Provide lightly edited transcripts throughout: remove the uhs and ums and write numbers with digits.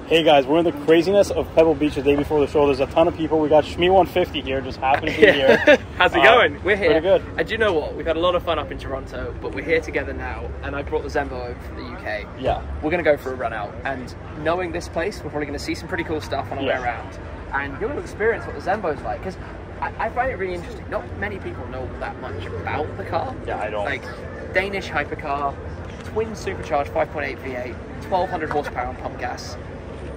Hey guys, we're in the craziness of Pebble Beach the day before the show. There's a ton of people. We got SHMEE150 here, just happened to be here. How's it going? We're here. Pretty good. And do you know what? We've had a lot of fun up in Toronto, but we're here together now, and I brought the Zenvo over from the UK. Yeah. We're going to go for a run out, and knowing this place, we're probably going to see some pretty cool stuff on our way around. And you're going to experience what the Zenvo's like, because I find it really interesting. Not many people know that much about the car. Yeah, I don't. Like, Danish hypercar, twin supercharged 5.8 V8, 1200 horsepower on pump gas.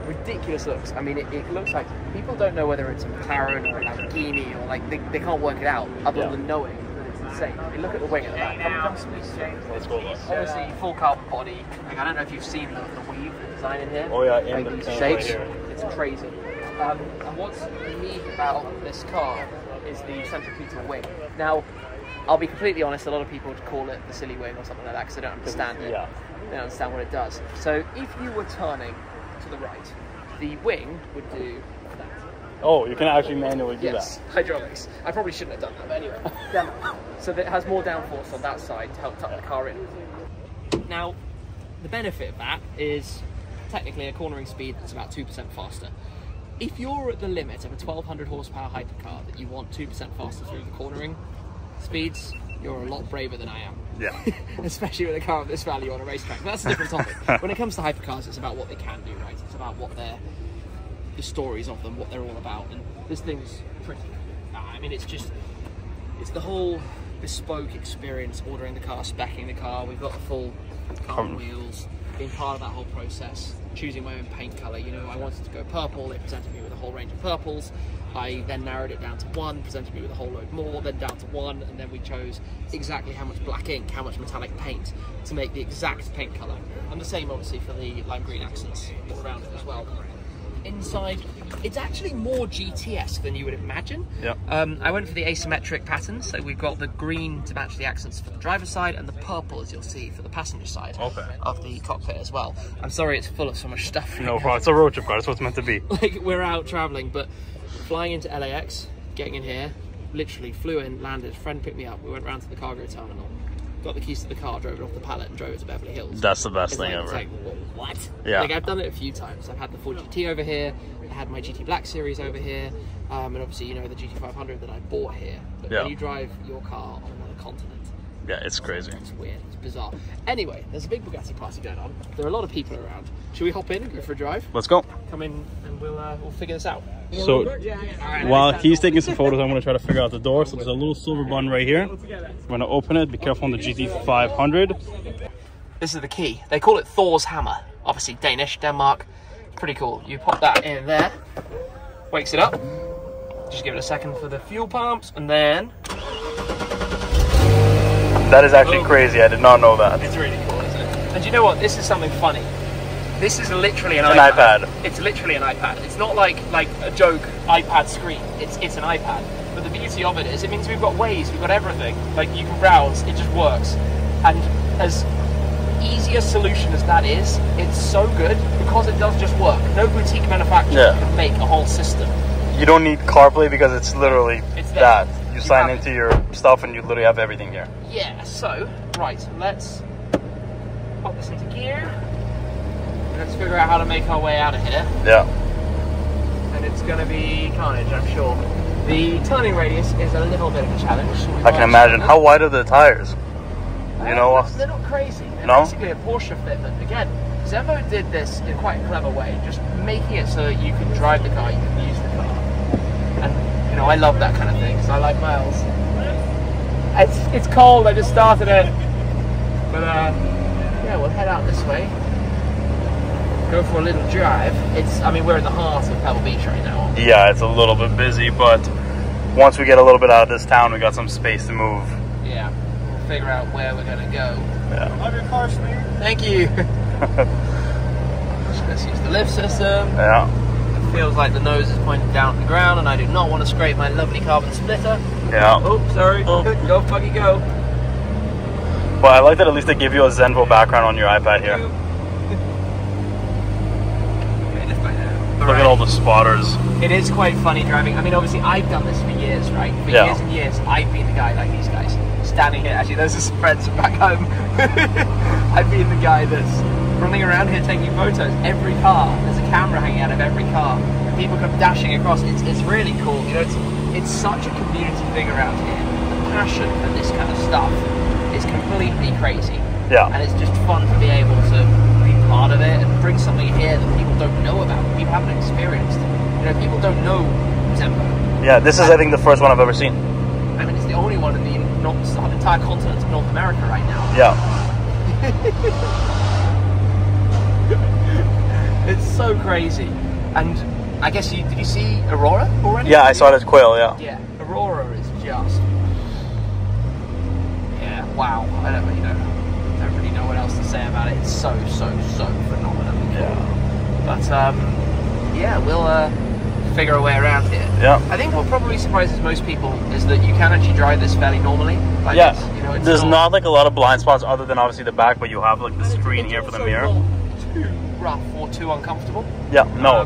Ridiculous looks. I mean, it looks like people don't know whether it's a McLaren or a Lamborghini, or like they can't work it out other than knowing that it's insane. I mean, look at the wing at the back. Come Let's go. Obviously, full carbon body. Like, I don't know if you've seen the weave, the design in here. Oh yeah, like in these the shapes. right here. It's crazy. And what's unique about this car is the centripetal wing. Now, I'll be completely honest. A lot of people would call it the silly wing or something like that because they don't understand it. Yeah. They don't understand what it does. So if you were turning to the right, the wing would do that. Oh, you can actually manually do that. Hydraulics. I probably shouldn't have done that, but anyway. So that it has more downforce on that side to help tuck the car in. Now, the benefit of that is technically a cornering speed that's about 2% faster. If you're at the limit of a 1200 horsepower hypercar that you want 2% faster through the cornering speeds, you're a lot braver than I am. Yeah. Especially with a car of this value on a racetrack. But that's a different topic. When it comes to hypercars, it's about what they can do, right? It's about what the stories of them, what they're all about. And this thing's pretty cool. I mean, it's the whole bespoke experience, ordering the car, speccing the car. We've got the full carbon wheels, being part of that whole process, choosing my own paint colour. You know, I wanted to go purple, they presented me with a whole range of purples. I then narrowed it down to one, presented me with a whole load more, then down to one, and then we chose exactly how much black ink, how much metallic paint to make the exact paint colour. And the same obviously for the lime green accents all around it as well. Inside, it's actually more GT-esque than you would imagine. Yeah. I went for the asymmetric pattern, so we've got the green to match the accents for the driver's side and the purple, as you'll see, for the passenger side of the cockpit as well. I'm sorry it's full of so much stuff. No problem. It's a road trip car. That's what it's meant to be. Like, we're out traveling, but flying into LAX, getting in here, literally flew in, landed, friend picked me up, we went round to the cargo terminal, got the keys to the car, drove it off the pallet and drove it to Beverly Hills. That's the best thing ever. It's like, what? Yeah. Like, I've done it a few times. I've had the full GT over here, I had my GT Black Series over here, and obviously, you know, the GT500 that I bought here. But when you drive your car on another continent, yeah, it's crazy. It's weird, it's bizarre. Anyway, there's a big Bugatti party going on. There are a lot of people around. Should we hop in and go for a drive? Let's go. Come in and we'll figure this out. So while he's taking some photos, I'm going to try to figure out the door. So there's a little silver button right here. I'm going to open it. Be careful on the GT500. This is the key. They call it Thor's hammer. Obviously Danish, Denmark. Pretty cool. You pop that in there. Wakes it up. Just give it a second for the fuel pumps, and then... That is actually crazy. I did not know that. It's really cool, isn't it? And you know what? This is something funny. This is literally an iPad. It's literally an iPad. It's not like a joke iPad screen. It's an iPad. But the beauty of it is, it means we've got Waze, we've got everything. Like, you can browse, it just works. And as easy a solution as that is, it's so good because it does just work. No boutique manufacturer can make a whole system. You don't need CarPlay because it's literally that. You sign have into your stuff and you literally have everything here. Yeah, so, right, let's pop this into gear. Let's figure out how to make our way out of here. Yeah. And it's going to be carnage, I'm sure. The turning radius is a little bit of a challenge. I can imagine. How wide are the tires? You know? They're not crazy. They're basically a Porsche fitment. Again, Zenvo did this in quite a clever way, just making it so that you can drive the car, you can use the car. And, you know, I love that kind of thing, because I like miles. It's cold, I just started it. But, yeah, we'll head out this way. Go for a little drive. I mean, we're in the heart of Pebble Beach right now. Yeah, it's a little bit busy, but once we get a little bit out of this town, we got some space to move. Yeah, we'll figure out where we're gonna go. Yeah. Love your car, SHMEE. Thank you. Just let's use the lift system. Yeah. It feels like the nose is pointed down to the ground, and I do not want to scrape my lovely carbon splitter. Yeah. Oh, sorry. Oh. Go, buggy, go. But I like that at least they give you a Zenvo background on your iPad here. Look at all the spotters. It is quite funny driving. I mean, obviously, I've done this for years, right? For years and years, I've been the guy like these guys. Standing here, actually, those are some friends from back home. I've been the guy that's running around here taking photos. Every car, there's a camera hanging out of every car. And people come dashing across. It's really cool. You know, it's such a community thing around here. The passion for this kind of stuff is completely crazy. Yeah. And it's just fun to be able to be part of it and bring something here that people don't know about, people haven't experienced. You know, people don't know Zenvo. Yeah, this is, I think, the first one I've ever seen. I mean, it's the only one in the entire continent of North America right now. Yeah. It's so crazy. And I guess did you see Aurora already? Yeah, I saw it as Quail, yeah. Yeah, Aurora is just... Yeah, wow. I don't really know what else to say about it. It's so phenomenal. Yeah. But yeah, we'll figure a way around here. Yeah. I think what probably surprises most people is that you can actually drive this fairly normally. Like yeah. You know, there's not like a lot of blind spots other than obviously the back, but you have like the screen here for the mirror. Not too rough or too uncomfortable. Yeah. No.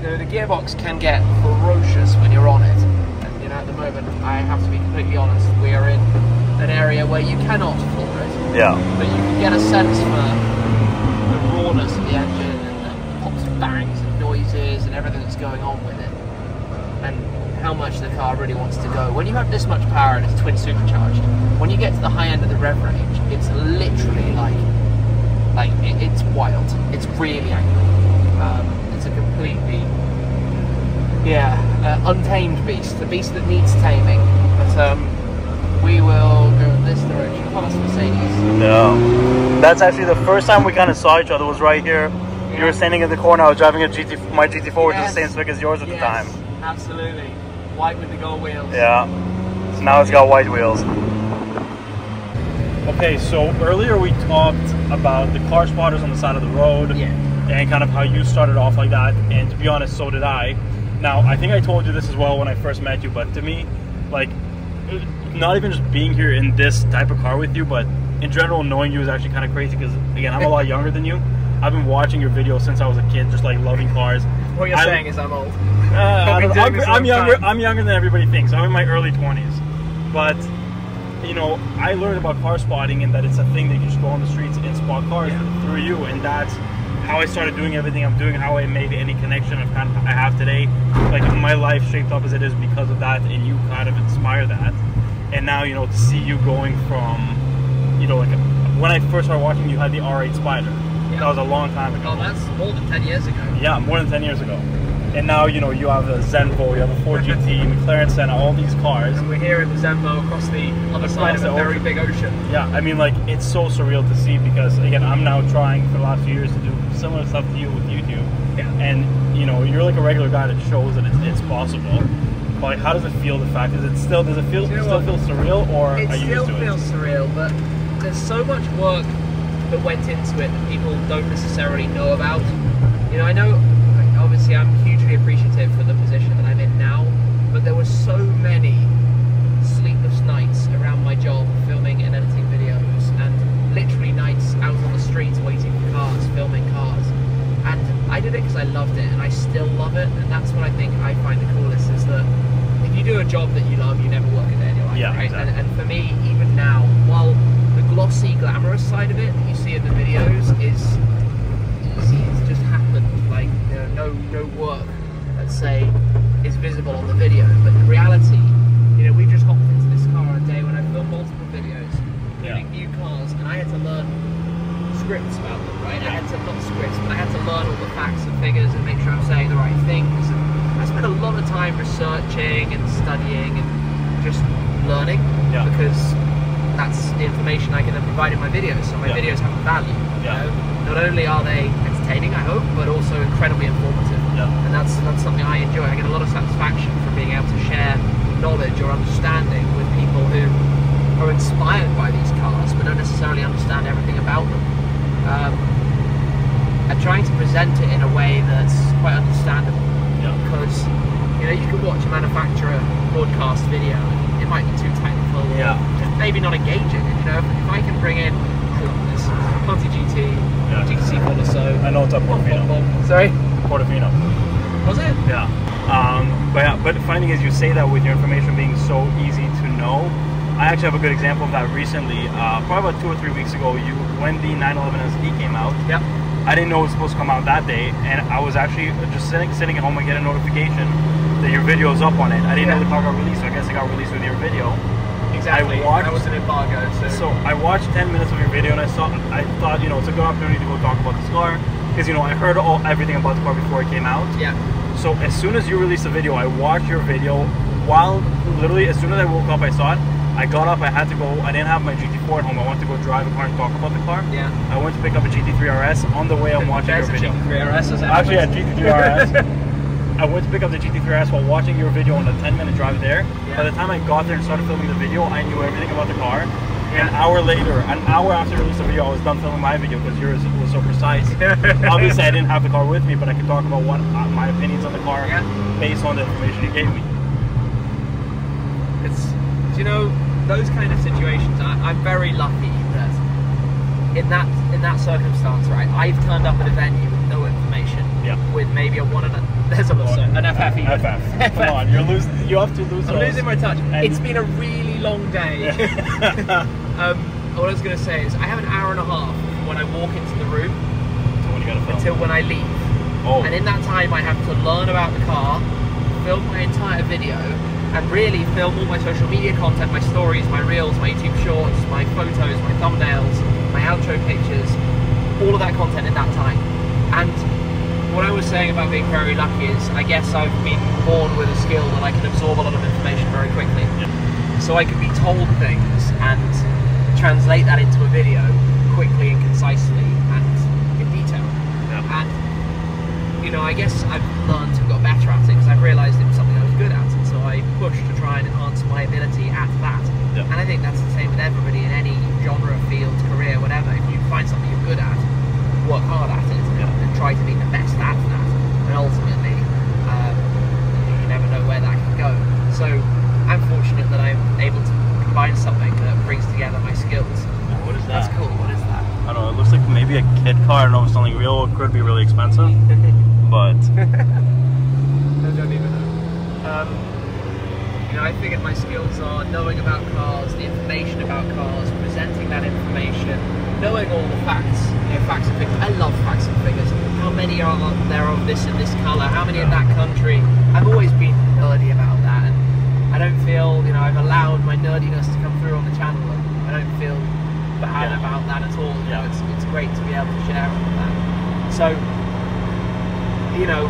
The gearbox can get ferocious when you're on it. And you know, at the moment, I have to be completely honest. We are in an area where you cannot floor it. Yeah. But you can get a sense for the rawness of the engine and the pops and bangs and noises and everything that's going on with it. And how much the car really wants to go. When you have this much power and it's twin supercharged, when you get to the high end of the rev range, it's literally it's wild. It's really angry. It's a completely, untamed beast. A beast that needs taming. But we will go in this direction. Oh, that's Mercedes. No. That's actually the first time we kind of saw each other was right here. Yeah. You were standing in the corner. I was driving my GT4, which is the same spec as yours at the time. Absolutely. White with the gold wheels. Yeah. So now it's got white wheels. Okay, so earlier we talked about the car spotters on the side of the road. Yeah. And kind of how you started off like that. And to be honest, so did I. Now, I think I told you this as well when I first met you, but to me, like, not even just being here in this type of car with you, but in general knowing you is actually kind of crazy because, again, I'm a lot younger than you. I've been watching your videos since I was a kid, just like loving cars. What you're saying is I'm old. I'm younger. I'm younger than everybody thinks. I'm in my early 20s, but you know, I learned about car spotting and that it's a thing that you just go on the streets and spot cars through you, and that's how I started doing everything I'm doing. How I made any connection I have today. Like my life shaped up as it is because of that, and you kind of inspire that. And now, you know, to see you going from, you know, like when I first started watching, you had the R8 Spider. Yeah. That was a long time ago. Oh, that's more than 10 years ago. Yeah, more than 10 years ago. And now, you know, you have a Zenvo, you have a Ford GT, McLaren Senna, all these cars. And we're here in the Zenvo across the other side of a very big ocean. Yeah, I mean, like, it's so surreal to see because, again, I'm now trying for the last few years to do similar stuff to you with YouTube. Yeah. And, you know, you're like a regular guy that shows that it's possible. But like, how does it feel, the fact? Does it still feel surreal, or are you used to it? It still feels surreal, but there's so much work that went into it that people don't necessarily know about. You know, I know, obviously I'm hugely appreciative for the position that I'm in now, but there were so many sleepless nights around my job filming and editing videos, and literally nights out on the streets waiting for cars, filming cars. And I did it because I loved it, and I still love it, and that's what I think I find the coolest, is that if you do a job that you love, you never work a day in your life, right? Exactly. And for me, even now, while the glossy, glamorous side of it that you see in the videos is easy, it's just happened, like, you know, no work, let's say, is visible on the video, but in reality, you know, we just hopped into this car on a day when I filmed multiple videos, including new cars, and I had to learn scripts about them, right? I had to, not scripts, but I had to learn all the facts and figures and make sure I'm saying the right things, and I spent a lot of time researching and studying and just learning, because that's the information I can then provide in my videos, so my videos have a value. You know? Not only are they entertaining, I hope, but also incredibly informative. And that's something I enjoy. I get a lot of satisfaction from being able to share knowledge or understanding with people who are inspired by these cars but don't necessarily understand everything about them. And trying to present it in a way that's quite understandable. Because, you know, you can watch a manufacturer broadcast video and it might be too technical, or just maybe not engaging. And, you know, if I can bring in this Conti GT, GTC Corso. I know it's a Portofino. Sorry? Portofino. Was it? Yeah. But the funny thing is, you say that with your information being so easy to know. I actually have a good example of that recently. Probably about 2 or 3 weeks ago, when the 911 SD came out, I didn't know it was supposed to come out that day, and I was actually just sitting at home and get a notification that your video is up on it. I didn't know the car got released, so I guess it got released with your video. Exactly. That was an embargo. So I watched 10 minutes of your video, and I thought, you know, it's a good opportunity to go talk about this car, because, you know, I heard everything about the car before it came out. Yeah. So as soon as you released the video, I watched your video. Literally, as soon as I woke up, I saw it. I got up, I had to go, I didn't have my GT4 at home, I wanted to go drive the car and talk about the car. Yeah. I went to pick up a GT3RS. On the way, I'm watching your video. GT3RS, actually, yeah, GT3RS. I went to pick up the GT3RS while watching your video on the 10-minute drive there. Yeah. By the time I got there and started filming the video, I knew everything about the car. Yeah. An hour after I released the video, I was done filming my video because yours was so precise. Obviously, I didn't have the car with me, but I could talk about what my opinions on the car based on the information you gave me. You know, those kind of situations, I'm very lucky that in that circumstance, right, I've turned up at a venue with no information, with maybe an FFE. FF. Come on, you're losing. You have to lose. I'm losing my touch. It's been a really long day. What I was going to say is, I have an hour and a half from when I walk into the room until when I leave. Oh. And in that time, I have to learn about the car, film my entire video, and really film all my social media content, my stories, my reels, my YouTube shorts, my photos, my thumbnails, my outro pictures, all of that content in that time. And what I was saying about being very lucky is, I guess I've been born with a skill that I can absorb a lot of information very quickly. Yeah. So I can be told things and translate that into a video quickly and concisely and in detail. Yeah. And, you know, I guess I've learned and got better at it because I've realised it was something I was good at. So I pushed to try and enhance my ability at that. Yeah. And I think that's the same with everybody in any genre, field, career, whatever. If you find something you're good at, work hard at it and try to be the best at that. And ultimately, you never know where that can go. So I'm fortunate that I'm able to combine something that brings together my skills. What is that? That's cool. What is that? I don't know. It looks like maybe a kid car. I don't know if it's something real. It could be really expensive. But I don't even know. You know, I think my skills are knowing about cars, the information about cars, presenting that information, knowing all the facts, you know, facts and figures. I love facts and figures. How many are there of this in this colour? How many in that country? I've always been nerdy about that, and I don't feel, you know, I've allowed my nerdiness to come through on the channel, and I don't feel bad about that at all. You know, it's great to be able to share all of that. So, you know,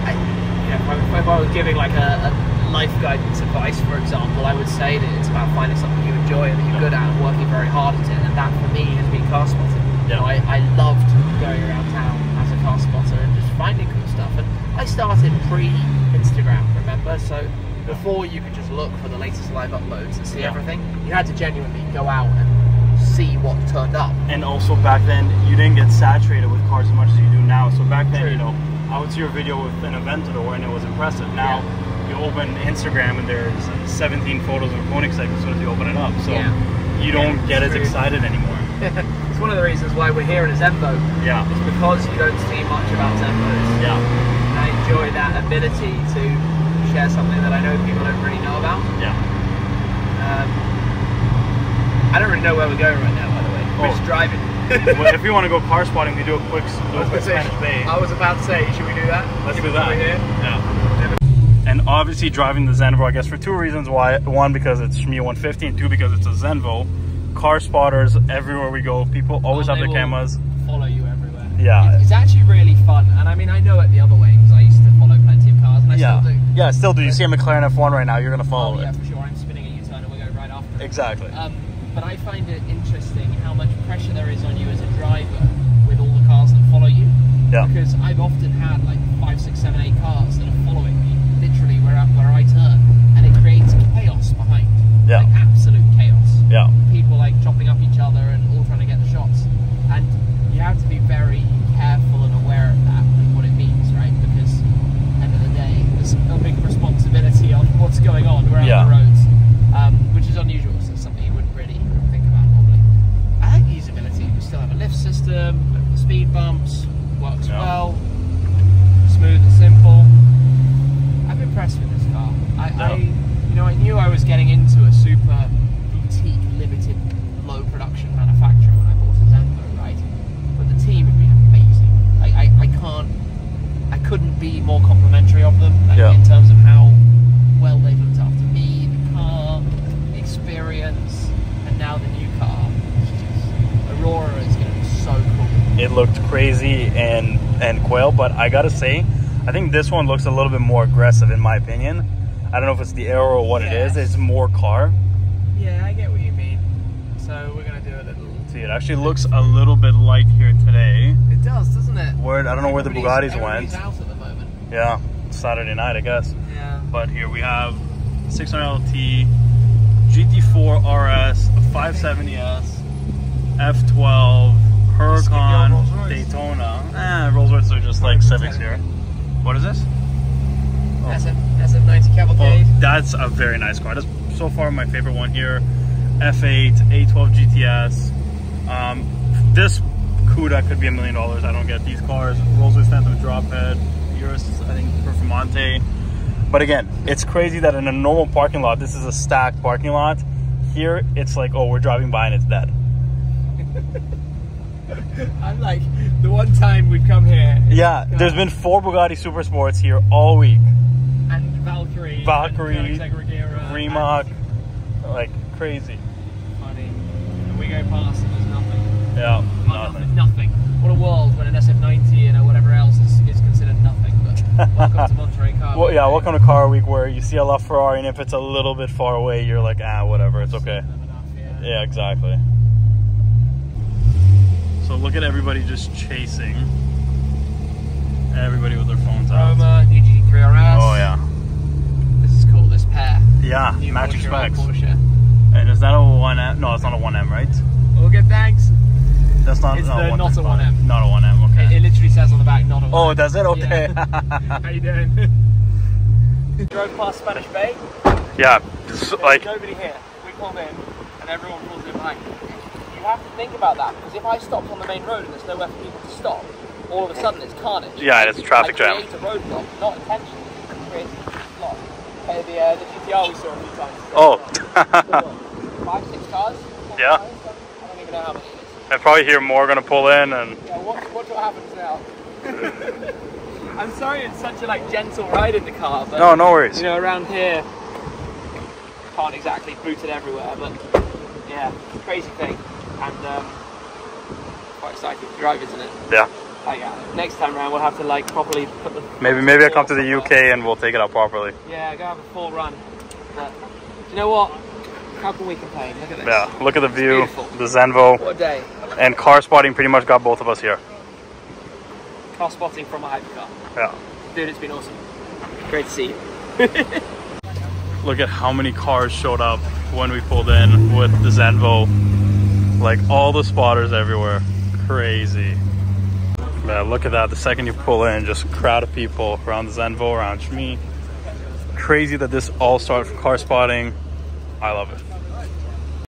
if I was giving like a life guidance advice, for example, I would say that it's about finding something you enjoy and that you're good at and working very hard at it, and that for me has been car spotting. You know, I loved going around town as a car spotter and just finding cool stuff. And I started pre-Instagram, remember? So before you could just look for the latest live uploads and see everything, you had to genuinely go out and see what turned up. And also back then, you didn't get saturated with cars as much as you do now. So back then, you know, I would see your video with an Aventador and it was impressive. Now, you open Instagram and there's 17 photos of a Koenigsegg as soon as you open it up. So you don't get as excited anymore. It's one of the reasons why we're here at a Zenvo. Yeah. It's because you don't see much about Zenvos. Yeah. And I enjoy that ability to share something that I know people don't really know about. Yeah. I don't really know where we're going right now, by the way. We're just driving. Well, if you want to go car spotting, we do a quick Spanish Bay. I was about to say, should we do that? Let's do that. Yeah. And obviously driving the Zenvo, I guess for two reasons why. One, because it's SHMEE150, and two, because it's a Zenvo. Car spotters, everywhere we go, people always have their cameras. Follow you everywhere. Yeah. It's actually really fun, and I mean, I know it the other way, because I used to follow plenty of cars, and I still do. Yeah, still do. You see a McLaren F1 right now, you're going to follow it. Yeah, for sure. I'm spinning a U-turn and we'll go right after it. Exactly. But I find it interesting how much pressure there is on you as a driver with all the cars that follow you. Yeah. Because I've often had like 5, 6, 7, 8 cars that are following me literally where I turn, and it creates chaos behind. Yeah. Like absolute chaos. Yeah. People like chopping up each other and all trying to get the shots. And you have to be very careful and aware of that and what it means, right? Because at the end of the day, there's a big responsibility on what's going on around the roads, which is unusual. So it's something you wouldn't really think about normally. I like the usability. We still have a lift system, speed bumps, works well, smooth and simple. more complimentary of them in terms of how well they've looked after me, the car, the experience, and now the new car. Aurora is going to be so cool. It looked crazy and quail, but I gotta say, I think this one looks a little bit more aggressive in my opinion. I don't know if it's the aero or what it is. It's more car. Yeah, I get what you mean. So we're going to do a little... See, it actually looks a little bit light here today. It does, doesn't it? I don't know where the Bugattis went. Out at the moment. Yeah, Saturday night, I guess. Yeah. But here we have 600LT, GT4 RS, a 570S, F12, Huracan, Daytona. Rolls Royces are just like Civics here. What is this? SF90 Cavalcade. Oh, that's a very nice car. That's so far my favorite one here. F8, A12 GTS. This CUDA could be $1 million. I don't get these cars. Rolls Royce Phantom drop head. Urus, I think, Performante. But again, it's crazy that in a normal parking lot, this is a stacked parking lot. Here, it's like, oh, we're driving by and it's dead. I'm like, the one time we've come here. Yeah, there's been 4 Bugatti Super Sports here all week. And Valkyrie, Rimac, like crazy. Funny. And we go past and there's nothing. Yeah, nothing. What a world when an SF90 and whatever else is considered nothing. But welcome to Monterey Car Week. Well, yeah, welcome to Car Week, where you see a LaFerrari and if it's a little bit far away, you're like, whatever, it's okay. Yeah, exactly. So look at everybody just chasing. Everybody with their phones out. Roma, new GT3RS. Oh yeah. This is cool, this pair. Yeah, new matching specs. Porsche. And is that a 1M? No, it's not a 1M, right? Okay, thanks. That's not, it's not a 1M. Not a 1M, okay. It literally says on the back, not a 1M. Oh, does it? Okay. Yeah. How you doing? Drove past Spanish Bay. Yeah, like nobody here. We pulled in and everyone pulls in behind. You have to think about that, because if I stopped on the main road and there's nowhere for people to stop, all of a sudden it's carnage. Yeah, it's a traffic jam. Create a roadblock, not intentionally. Create a block. Okay, the GTR we saw a few times. Oh. 5, 6 cars? Yeah. I don't even know how many it is. I probably hear more going to pull in and... Yeah, watch what happens now. I'm sorry it's such a gentle ride in the car, but... No, no worries. You know, around here, can't exactly boot it everywhere, but yeah, crazy thing. And quite exciting to drive, isn't it? Yeah. Next time around we'll have to properly put the... Maybe I come to the UK and we'll take it out properly. Yeah, go have a full run. But you know what? How can we complain? Look at this. Yeah, look at the view, Beautiful. the Zenvo. What a day. And car spotting pretty much got both of us here. Car spotting from a hypercar. Yeah. Dude, it's been awesome. Great to see you. Look at how many cars showed up when we pulled in with the Zenvo. Like all the spotters everywhere. Crazy. Yeah, look at that. The second you pull in, just a crowd of people around the Zenvo, around SHMEE. Crazy that this all started from car spotting. I love it.